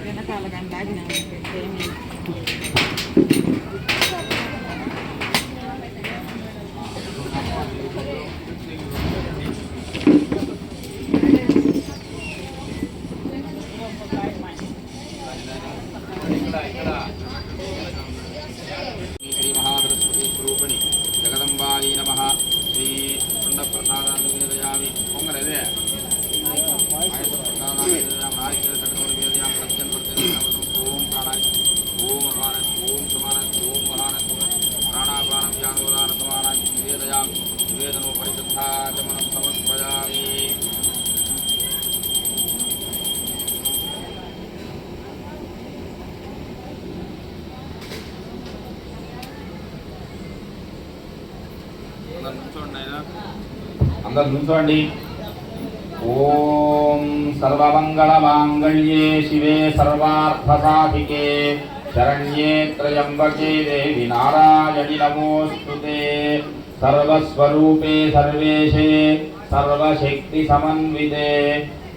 వెనకాల కానీ లాగిన శ్రీ మహాసరస్వతి స్వరూపిణి జగదంబాయి నమః. శ్రీ కొండప్రసాదాన్ని నివేదయామి. పొంగలేదే ఓం ప్రాణాయ ఓం అపాన ఓం సమాన ఓం మహాన ప్రాణాపానం యానోదాన సమానాయ నివేదయామి. నివేదనో పరిశుద్ధాచమనం సమర్పయామి. అందరు నుంచోండి. ఓం సర్వమంగళమాంగళ్యే శివే సర్వార్థసాధికే శరణ్యే త్రయంబకే దేవి నారాయణి నమోస్తుతే. సర్వస్వరూపే సర్వేశే సర్వశక్తి సమన్వితే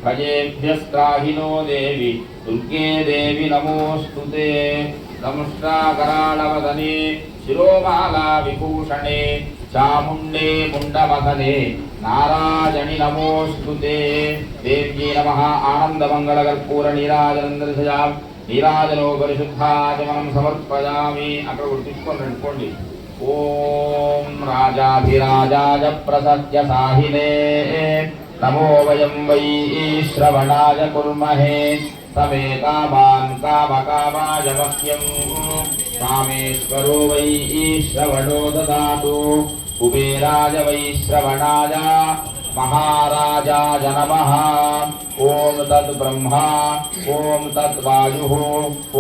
భజేభ్యస్త్రాహినో దేవి దుర్గే దేవి నమోస్తుతే. దంష్ట్రాకరాళవదనే శిరోమాలా విభూషణే చాముండే ముండమథనే నారాయణి నమోస్తుతే. దేవ్యై నమః. ఆనందమంగళకర్పూర నీరాజనందర్శయామి. నీరాజనో పరిశుద్ధాచమనం సమర్పయామి. అక్కడ గుర్తించుకొని రండి. ఓం రాజాధిరాజాయ ప్రసత్య సాహినే నమో వయం వై శ్రవణాయ కుర్మహే. తమే కామాన్ కామకామాయ మహ్యం కామేశ్వరో వై శ్రవణో దదాతు. కుబేరాయ వై శ్రవణాయ మహారాజాయ నమః. ఓం తద్ బ్రహ్మా ఓం తద్ వాయుః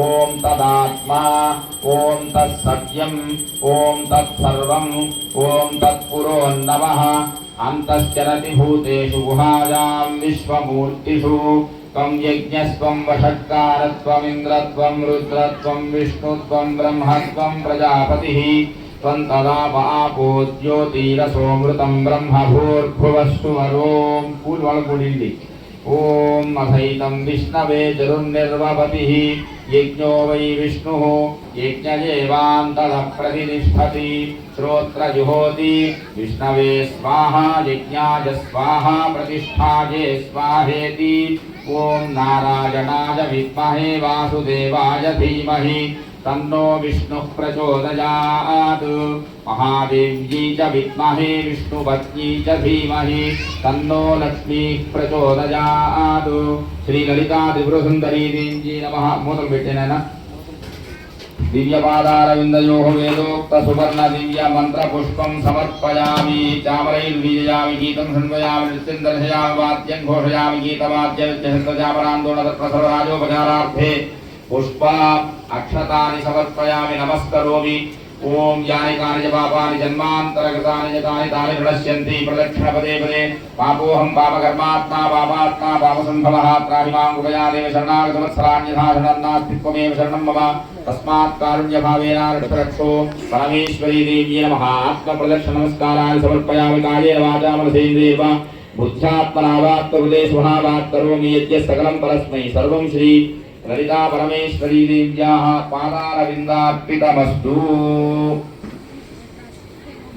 ఓం తదాత్మా ఓం తత్ సత్యం ఓం తత్ సర్వం ఓం తత్పురోన్నమః. అంతశ్చరతి భూతేషు గుహాయాం విశ్వమూర్తిషు త్వం యజ్ఞస్త్వం వషట్కారత్వమింద్రత్వం రుద్రత్వం విష్ణుత్వం బ్రహ్మత్వం ప్రజాపతిః త్వం తదాపో జ్యోతిరసోమృతం బ్రహ్మ భూర్భువస్సు వరోం. పూలు వాళ్ళకూడింది. ఓం అసైతం విష్ణవే జరుర్నిర్వపతిః యజ్ఞో వై విష్ణుః యజ్ఞయేవాంతః ప్రతినిష్ఠతి. శ్రోత్రజుహోతి విష్ణవే స్వాహా యజ్ఞాయ స్వాహా ప్రతిష్ఠాయే స్వాహేతి. ఓం నారాయణాయ విద్మహే వాసుదేవాయ ధీమహి తన్నో విష్ణుః ప్రచోదయాత్. మహాదేవ్యై చ విద్మహే విష్ణుపత్న్యై చ ధీమహి తన్నో లక్ష్మీః ప్రచోదయాత్. శ్రీ లలితా త్రిపురసుందరీ దేవ్యై నమః. మూలం పెట్టేనైనా దివ్యపాదారవిందయోః వేదోక్త సువర్ణ దివ్య మంత్ర పుష్పం సమర్పయామి. చామరైర్విజయామి గీతం శృణ్వయామి నృత్యం దర్శయామి వాద్యం ఘోషయామి గీతవాద్యరాజోపచారార్థే పుష్ప అక్షతాని సమర్పయామి. నమస్కరోమి. ఓం యాని కాని పాపాని జన్మాంతరగతాని తాని తాని ప్రణశ్యంతి ప్రదక్షిణ పదే పదే. పాపోహం పాపకర్మాత్మా పాపాత్మా పాపసంభవః. త్రాహి మాం కృపయా దేవ శరణాగత సంవత్సరాణ్యథా శరణం నాస్తి త్వమేవ శరణం మమ. తస్మాత్ కారుణ్యభావేన రక్షో. పరమేశ్వరీ దేవ్యై నమః. ఆత్మ ప్రదక్షిణ నమస్కారాన్ని సమర్పయామి. కాయేన వాచా మనసేంద్రియైర్వ బుద్ధ్యాత్మనా వాక్కృతే స్వభావాత్ కరోమి యజ్ఞ సకలం పరస్మై. సర్వం శ్రీ లలితా పరమేశ్వరీ దేవ్యాః పాదారవిందార్పితమస్తు.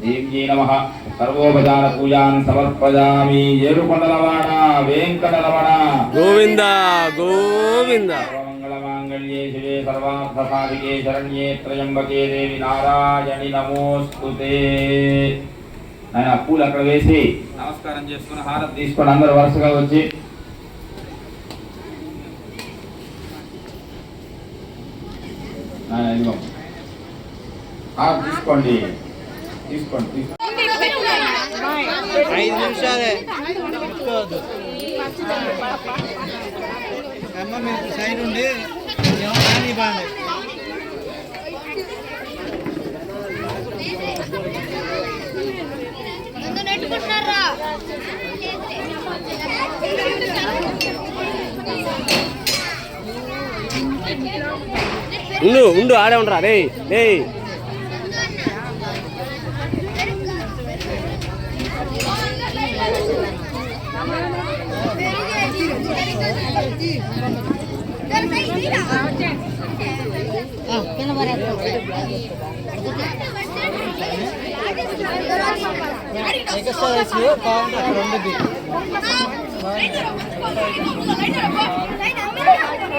దేవ్యై నమః. సర్వోపచార పూజాన్ సమర్పయామి. ఏడుకొండలవాడ వెంకటరమణ గోవింద గోవింద. సర్వమంగళమాంగళ్యే మంగళ్యే శివే సర్వార్థసాధికే శరణ్యే త్రయంబకే దేవి నారాయణి నమోస్తుతే. ఆయన పూలు అక్కడ వేసి నమస్కారం చేసుకుని హారతి తీసుకొని అందరూ వరుసగా వచ్చి తీసుకోండి తీసుకోండి. 5 నిమిషాలే అమ్మ మీరు సైడ్ ఉండి కానీ బాగా నెట్టుకుంటున్నారా ఉండు ఆడే ఉండరా రే రే.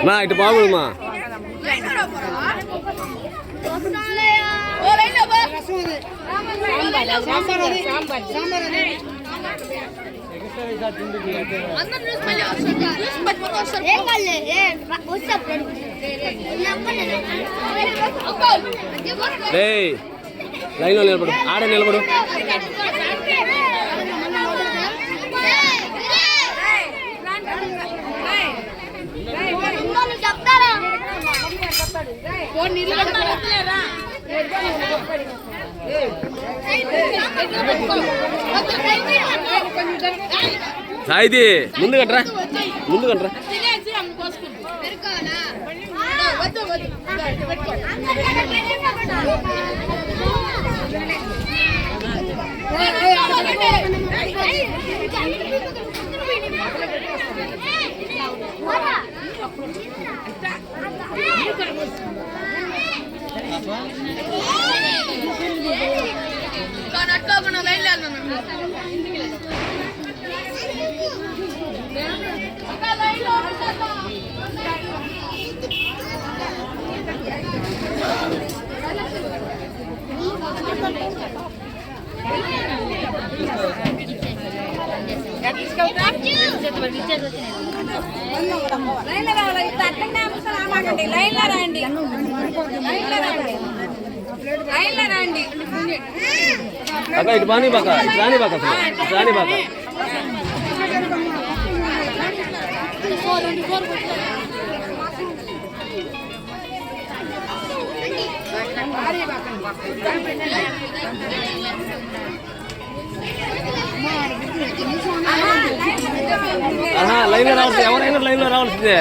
మా ఇటు బాగుంది మా లైన్లో నిలబడు ఆడే నిలబడు. సాయిది ముందు కట్రా ముందు కట్రా. అక్క ఇటు బాని బాక రాని బాక రాని బాక. లైన్లో రావాల్సిందే ఎవరైనా లైన్లో రావాల్సిందే.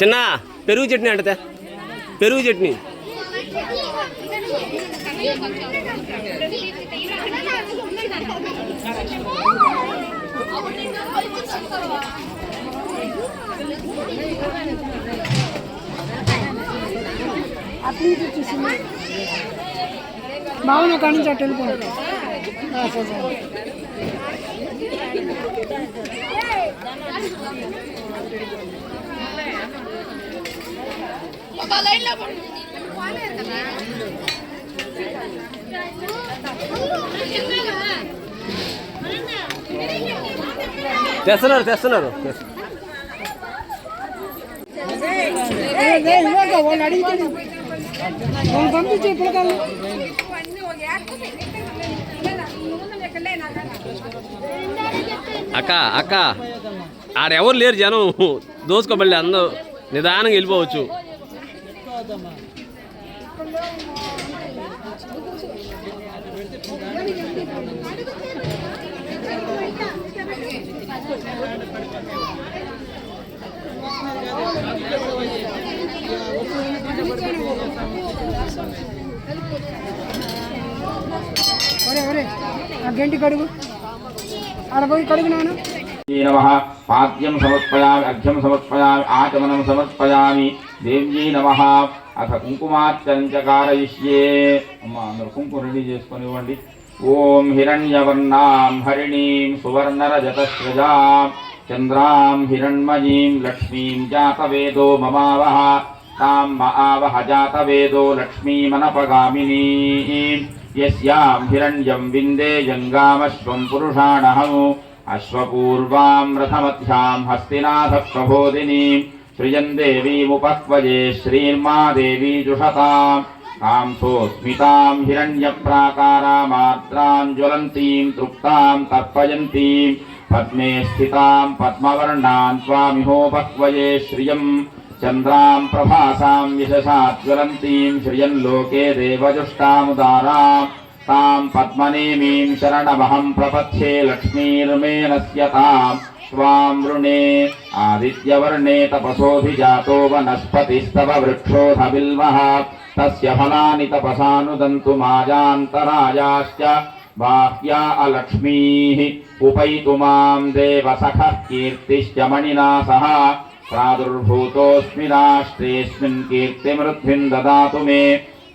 చిన్న పెరుగు చట్నీ అంటే పెరుగు చట్నీ. బాగున్నా కానీ నుంచి అటు వెళ్ళిపోయింది. తెస్తున్నారు తెస్తున్నారు. వాళ్ళు అడిగితే వాళ్ళు పంపించే పిల్లకాయలు అక్క అక్క ఆడెవరు లేరు జనం దోసుకోబడి అందరూ నిదానంగా వెళ్ళిపోవచ్చు. ఒరే ఒరే ఆ గంటి కడుగు అడపోయి కడుగు నాన్న नमः पाद्यं समर्पयामि अर्घ्यं समर्पयामि आचमनं समर्पयामि देव्यै नमः अथ कुङ्कुमार्चनं च कारयिष्ये अम्मा अंदर कुंकुम रेडी चेसुकोनिव्वंడి ओम हिरण्यवर्णां हरिणीं सुवर्णरजतस्रजां चन्द्रां हिरण्मयीं लक्ष्मीं जातवेदो ममावह तां मआवह जातवेदो लक्ष्मीमनपगामिनीं यस्यां हिरण्यं विन्दे जङ्गामश्वं पुरुषाणहम् अश्वपूर्वां रथमध्यां हस्तिनाथः प्रबोधिनीं सृजन् देवीमुपक्वजे श्रीर्मा देवी जुषतां तां सोऽस्मितां हिरण्यप्राकारामार्द्रां ज्वलन्तीं तृप्तां तर्पयन्तीं पद्मे स्थितां पद्मवर्णां त्वामिहोपक्वजे श्रियं चन्द्रां प्रभासां यशसाज्वलन्तीं श्रियन् लोके देवजुष्टामुदारां तां पद्मनेमीं शरणमहं प्रपथ्ये लक्ष्मीर्मे नश्यतां स्वां वृणे आदित्यवर्णे तपसोऽभिजातो वनस्पतिस्तव वृक्षोऽधबिल्वः तस्य फलानि तपसानुदन्तु माजान्तरायाश्च बाह्या अलक्ष्मीः उपैतु मां देवसखः कीर्तिश्च मणिना सह प्रादुर्भूतोऽस्मि राष्ट्रेऽस्मिन् कीर्तिमृद्धिं ददातु मे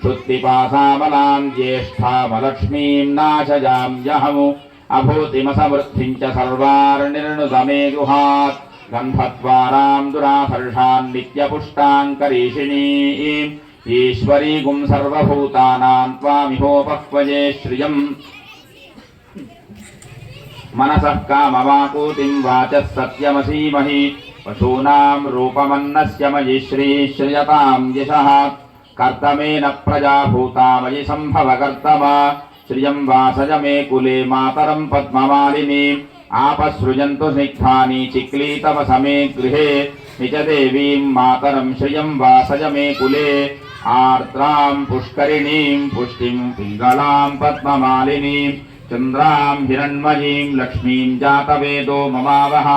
श्रुत्तिपासामलां ज्येष्ठामलक्ष्मीं नाशजाम्यहमु अभूतिमसमृद्धिं च सर्वार्निर्णुदमे गुहात् गन्धद्वारां दुराधर्षान् नित्यपुष्टां करीषिणीं ईश्वरीगुं सर्वभूतानां त्वामिहोपक्वजे श्रियम् मनसः कामवाकूतिं वाचः सत्यमसीमहि पशूनां रूपमन्नस्य मयि श्रीश्रियतां यशः कर्तमेन प्रजा भूतामयि सम्भवकर्तम श्रियं वासज मे कुले मातरं पद्ममालिनीम् आपसृजन्तु स्निग्धानि चिक्लीतमसमे गृहे निजदेवीं मातरं श्रियं वासज मे कुले आर्द्रां पुष्करिणीं पुष्टिं पिङ्गलां पद्ममालिनीं चन्द्रां हिरण्मयीं लक्ष्मीं जातवेदो ममावह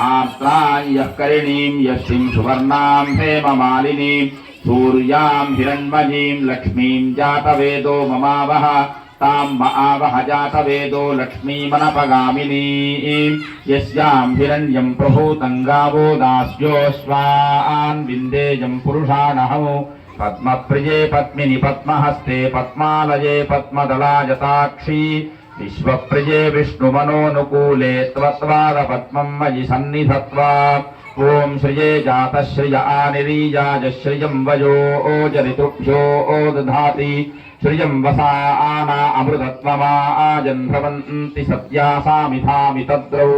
आर्द्रां यः करिणीं यश्रीं सुवर्णां हेममालिनीं सूर्यां हिरण्मयीं लक्ष्मीं जातवेदो ममावह तां मआवह जातवेदो लक्ष्मीमनपगामिनीं यस्यां हिरण्यं प्रभूतं गावो दास्योऽश्वान् विन्देयं पुरुषाणहम् पद्मप्रिये पद्मिनि पद्महस्ते पद्मालये पद्मदलाजताक्षी विश्वप्रिये विष्णुमनोनुकूले त्वत्पादपद्मं मयि सन्निधत्वा ओम श्रिये जातश्रिय आनिरीजाज श्रियं वयो ओजरितुभ्यो ओदधाति श्रियं वसाना अमृतत्वमा आजन्भवन्ति सत्यासामिधामि तद्रौ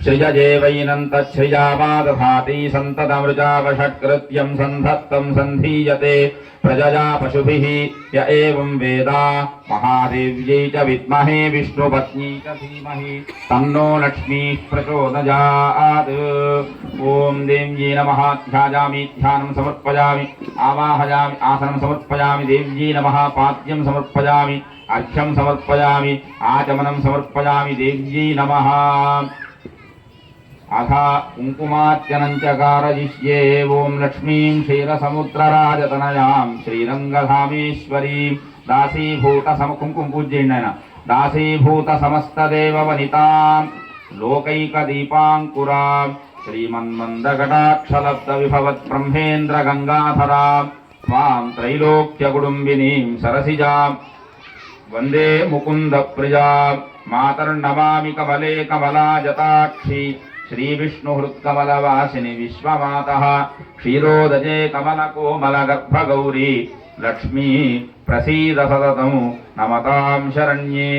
श्रियजेवैनन्तच्छ्रियावादधाति सन्ततमृजावषट्कृत्यं सन्धत्तं सन्धीयते प्रजया पशुभिः य एवं वेद महादेव्यै च विद्महे विष्णुपत्नी च धीमहि तन्नो लक्ष्मीः प्रचोदयात् ॐ देव्यै नमः ध्यायामि ध्यानं समर्पयामि आवाहयामि आसनं समर्पयामि देव्यै नमः पाद्यं समर्पयामि अर्घ्यं समर्पयामि आचमनं समर्पयामि देव्यै नमः अथ कुङ्कुमार्चनं च कारयिष्ये ॐ लक्ष्मीं क्षीरसमुद्रराजतनयां श्रीरङ्गधामेश्वरीं कुङ्कुमपूज्येन दासीभूतसमस्तदेववनितां लोकैकदीपाङ्कुरां श्रीमन्मन्दकटाक्षलब्धविभवत्ब्रह्मेन्द्रगङ्गाधरां त्वां त्रैलोक्यकुटुम्बिनीं सरसिजां वन्दे मुकुन्दप्रियां मातर्नमामि कमले कमलाजताक्षी श्रीविष्णुहृत्कमलवासिनि विश्वमातः क्षीरोदजे कमलकोमलगर्भगौरी लक्ष्मी प्रसीद सततं नमतां शरण्ये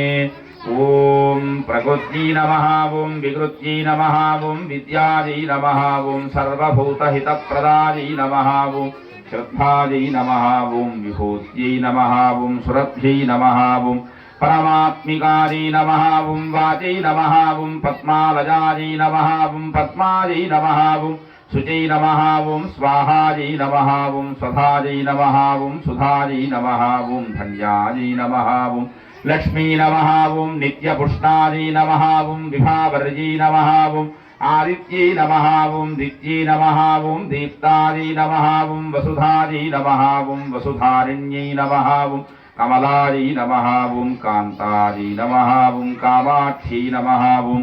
ॐ प्रकृत्यै नमः ॐ विकृत्यै नमः ॐ विद्यायै नमः ॐ सर्वभूतहितप्रदायै नमः ॐ श्रद्धायै नमः ॐ विभूत्यै नमः ॐ सुरभ्यै नमः ॐ परमात्मिकायै नमः ॐ वाचै नमः ॐ पद्मालयायै नमः ॐ पद्मायै नमः ॐ శుచై నమః ఓం స్వాహాజై నమః ఓం స్వధాజై నమః ఓం సుధాజై నమః ఓం ధన్యాజై నమః ఓం లక్ష్మీ నమః ఓం నిత్యపుష్ణాజై నమః ఓం విభావర్జై నమః ఓం ఆదిత్యై నమః ఓం దిత్యై నమః ఓం దీప్తాజై నమః ఓం వసుధాజై నమః ఓం వసుధారిణ్యై నమః ఓం కమలాజై నమః ఓం కాంతాజై నమః ఓం కామాక్షై నమః ఓం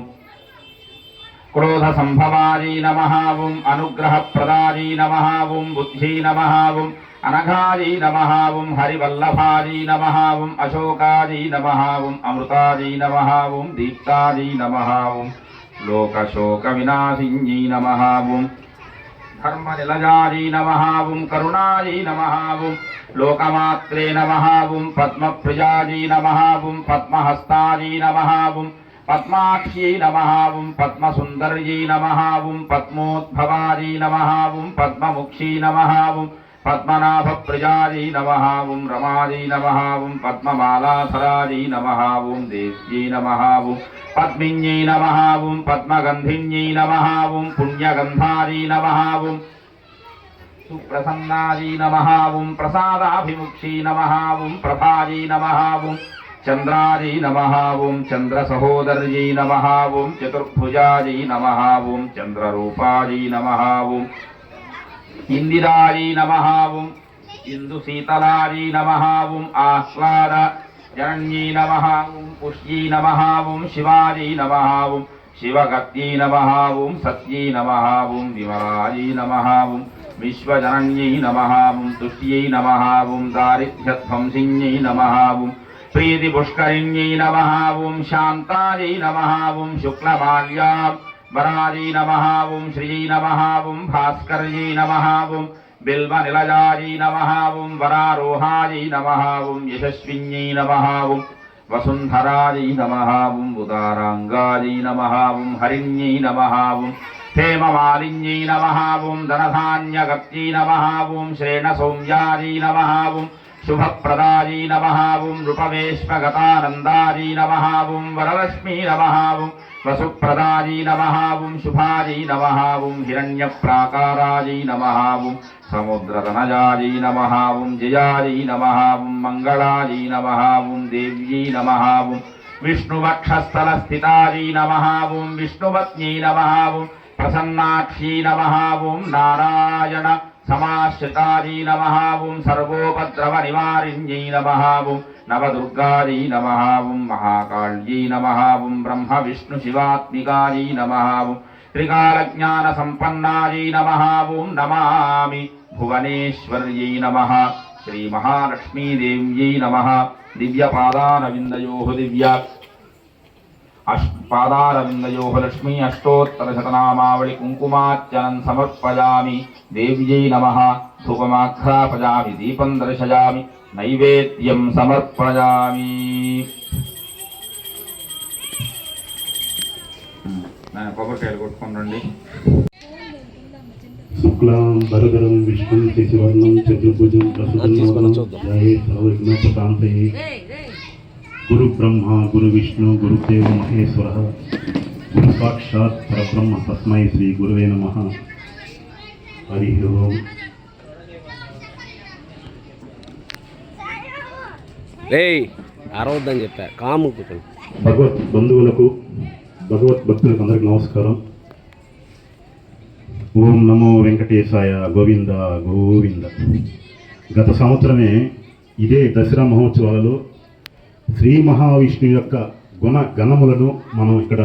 క్రోధ సంభవాజై నమః ఓం అనుగ్రహప్రదాజై నమః ఓం బుద్ధ్యై నమః ఓం అనఘాజై నమః ఓం హరివల్లభాజై నమః ఓం అశోకాజై నమః ఓం అమృతాజై నమః ఓం దీప్తాజై నమః ఓం లోకశోక వినాశిన్యై నమః ఓం ధర్మనిలయాజై నమః ఓం కరుణాజై నమః ఓం లోకమాత్రే నమః ఓం పద్మప్రియాజై నమః ఓం పద్మహస్తాజై నమః ఓం పద్మాక్ష్యై నమః ఓం పద్మసుందర్యై నమః ఓం పద్మోద్భవాజై నమః ఓం పద్మముక్షై నమః ఓం పద్మనాభప్రియాజై నమః ఓం రమాజై నమః ఓం పద్మమాలాసరాజై నమః ఓం దేవ్యై నమః ఓం పద్మిన్యై నమః ఓం పద్మగంధిన్యై నమః ఓం పుణ్యగంధాజై నమః ఓం సుప్రసన్నాజై నమః ఓం ప్రసాదాభిముక్షై నమః ఓం ప్రభాజై నమః ఓం చంద్రాజై నమః ఓం చంద్రసహోదర్యై నమః ఓం చతుర్భుజాజై నమః ఓం చంద్రరూపాజై నమః ఓం ఇందిరాజై నమః ఓం ఇందుశీతలాజై నమః ఓం ఆహ్లాద జనన్యై నమః ఓం పుష్యై నమః ఓం శివాజై నమః ఓం శివగత్యై నమః ఓం సత్యై నమః ఓం విమలాజై నమః ఓం విశ్వజనన్యై నమః ఓం తుష్ట్యై నమః ఓం దారిద్ర్యధ్వంసిన్యై నమః ఓం ప్రీతిపుష్కరిణ్యై నమః ఓం శాంతాజై నమః ఓం శుక్లమాల్యాంబరాజై నమః ఓం శ్రీయై నమః ఓం భాస్కర్యై నమః ఓం బిల్వనిలయాజై నమః ఓం వరారోహాజై నమః ఓం యశస్విన్యై నమః ఓం వసుంధరాజై నమః ఓం ఉదారాంగాజై నమః ఓం హరిణ్యై నమః ఓం హేమమాలిన్యై నమః ఓం ధనధాన్యగత్యై నమః ఓం శ్రేణసౌమ్యాజై నమః ఓం శుభప్రదాజై నమః ఓం నృపవేశ్వగతానందాజై నమః ఓం వరలక్ష్మీ నమః ఓం వసుప్రదాజై నమః ఓం శుభాజై నమః ఓం హిరణ్యప్రాకారాజై నమః ఓం సముద్రతనజాజై నమః ఓం జయాజై నమః ఓం మంగళాజై నమః ఓం దేవ్యై నమః ఓం విష్ణువక్షస్థలస్థితాజై నమః ఓం విష్ణుపత్న్యై నమః ఓం ప్రసన్నాక్షై నమః ఓం నారాయణ సమాశ్రితాజై నమః ఓం సర్వోపద్రవనివారిణ్యై నమః ఓం నవదుర్గాజై నమః ఓం మహాకాళ్యై నమః ఓం బ్రహ్మ విష్ణు శివాత్మికాజై నమః ఓం త్రికాలజ్ఞానసంపన్నాజై నమః ఓం నమామి భువనేశ్వర్యై నమః శ్రీమహాలక్ష్మీదేవ్యై నమః దివ్యపాదారవిందయోః పాదారవిందయోః లక్ష్మీ అష్టోత్తరశతనామావళి కుంకుమార్చనం సమర్పయామి దేవ్యై నమః ధూపమాఘ్రాపయామి దీపం దర్శయామి నైవేద్యం సమర్పయామి. కొబ్బరికాయలు కొట్టుకోండి. శుక్లాం వరదరం విష్ణుం శశివర్ణం చతుర్భుజం ప్రసన్నవదనం ధ్యాయే సర్వవిఘ్నోపశాంతయే. గురు బ్రహ్మ గురు విష్ణు గురుదేవ మహేశ్వర గురు సాక్షాత్ పరబ్రహ్మ తస్మై శ్రీ గురువే నమః. హరి ఓం. అరవద్దని చెప్పా కాము. భగవత్ బంధువులకు భగవత్ భక్తులకు అందరికీ నమస్కారం. ఓం నమో వెంకటేశాయ. గోవింద గోవింద. గత సంవత్సరమే ఇదే దసరా మహోత్సవాలలో శ్రీ మహావిష్ణువు యొక్క గణములను మనం ఇక్కడ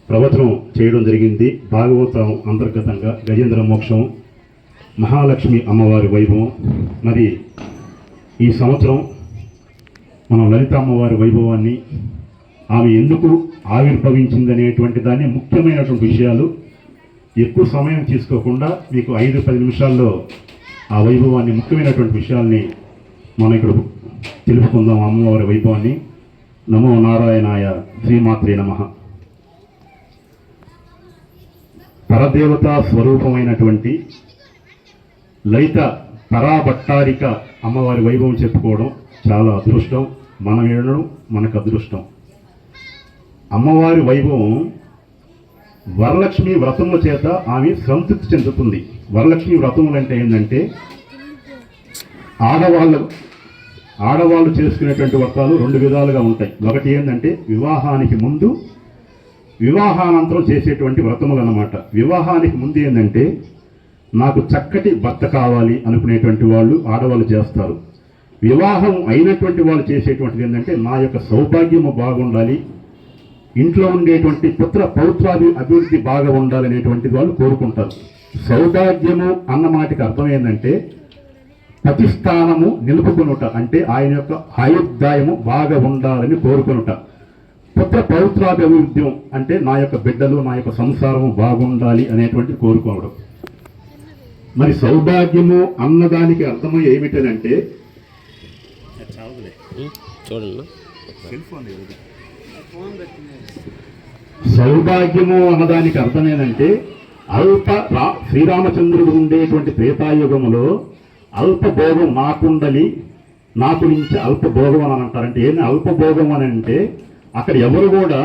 ప్రవచనం చేయడం జరిగింది. భాగవతం అంతర్గతంగా గజేంద్ర మోక్షం, మహాలక్ష్మి అమ్మవారి వైభవం. మరి ఈ సంవత్సరం మనం లలిత అమ్మవారి వైభవాన్ని, ఆమె ఎందుకు ఆవిర్భవించిందనేటువంటి దాన్ని ముఖ్యమైనటువంటి విషయాలు ఎక్కువ సమయం తీసుకోకుండా మీకు 5-10 నిమిషాల్లో ఆ వైభవాన్ని, ముఖ్యమైనటువంటి విషయాల్ని మనం ఇక్కడ తెలుసుకుందాం. అమ్మవారి వైభవాన్ని. నమో నారాయణాయ. శ్రీమాత్రే నమః. పరదేవతా స్వరూపమైనటువంటి లలిత పరాభట్టారిక అమ్మవారి వైభవం చెప్పుకోవడం చాలా అదృష్టం. మనం వినడం మనకు అదృష్టం. అమ్మవారి వైభవం వరలక్ష్మి వ్రతముల చేత ఆమె సంతృప్తి చెందుతుంది. వరలక్ష్మి వ్రతములు అంటే ఏంటంటే ఆడవాళ్ళు చేసుకునేటువంటి వ్రతాలు 2 విధాలుగా ఉంటాయి. ఒకటి ఏంటంటే వివాహానికి ముందు, వివాహానంతరం చేసేటువంటి వ్రతములు అన్నమాట. వివాహానికి ముందు ఏంటంటే నాకు చక్కటి భర్త కావాలి అనుకునేటువంటి వాళ్ళు ఆడవాళ్ళు చేస్తారు. వివాహం అయినటువంటి వాళ్ళు చేసేటువంటిది ఏంటంటే నా యొక్క సౌభాగ్యము బాగుండాలి, ఇంట్లో ఉండేటువంటి పుత్ర పౌత్రాది అభివృద్ధి బాగా ఉండాలనేటువంటిది వాళ్ళు కోరుకుంటారు. సౌభాగ్యము అన్న మాటకి అర్థం ఏంటంటే ప్రతిష్టానము నిలుపుకొనుట, అంటే ఆయన యొక్క ఆయుర్దాయము బాగా ఉండాలని కోరుకొనుట. పుత్ర పౌత్రాది అభివృద్ధి అంటే నా యొక్క బిడ్డలు, నా యొక్క సంసారము బాగుండాలి అనేటువంటిది కోరుకోవడం. మరి సౌభాగ్యము అన్నదానికి అర్థం ఏమిటంటే చూడండి, సౌభాగ్యము అన్నదానికి అర్థం ఏంటంటే శ్రీరామచంద్రుడు ఉండేటువంటి త్రేతాయుగములో అల్పభోగం నాకుండలి, నాకు నుంచి అల్పభోగం అని అంటారంటే ఏంటి అల్పభోగం అని అంటే అక్కడ ఎవరు కూడా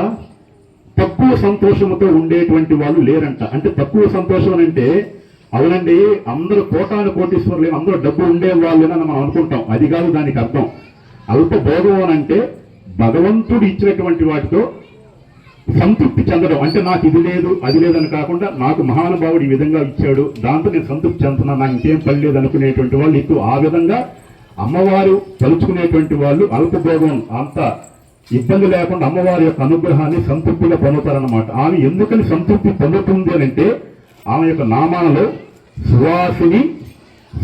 తక్కువ సంతోషంతో ఉండేటువంటి వాళ్ళు లేరంట. అంటే తక్కువ సంతోషం అని అంటే అవునండి అందరూ కోటీశ్వరులు, అందరూ డబ్బు ఉండే వాళ్ళని మనం అనుకుంటాం. అది కాదు దానికి అర్థం. అల్పభోగం అని అంటే భగవంతుడు ఇచ్చినటువంటి వాటితో సంతృప్తి చెందడం. అంటే నాకు ఇది లేదు అది లేదని కాకుండా నాకు మహానుభావుడు ఈ విధంగా ఇచ్చాడు, దాంతో నేను సంతృప్తి చెందుతున్నా, నాకు ఇంకేం పని లేదు అనుకునేటువంటి వాళ్ళు ఎక్కువ. ఆ విధంగా అమ్మవారు తలుచుకునేటువంటి వాళ్ళు అల్పభోగం అంత ఇబ్బంది లేకుండా అమ్మవారి యొక్క అనుగ్రహాన్ని సంతృప్తిగా పొందుతారన్నమాట. ఆమె ఎందుకని సంతృప్తి పొందుతుంది అని అంటే ఆమె యొక్క నామాలలో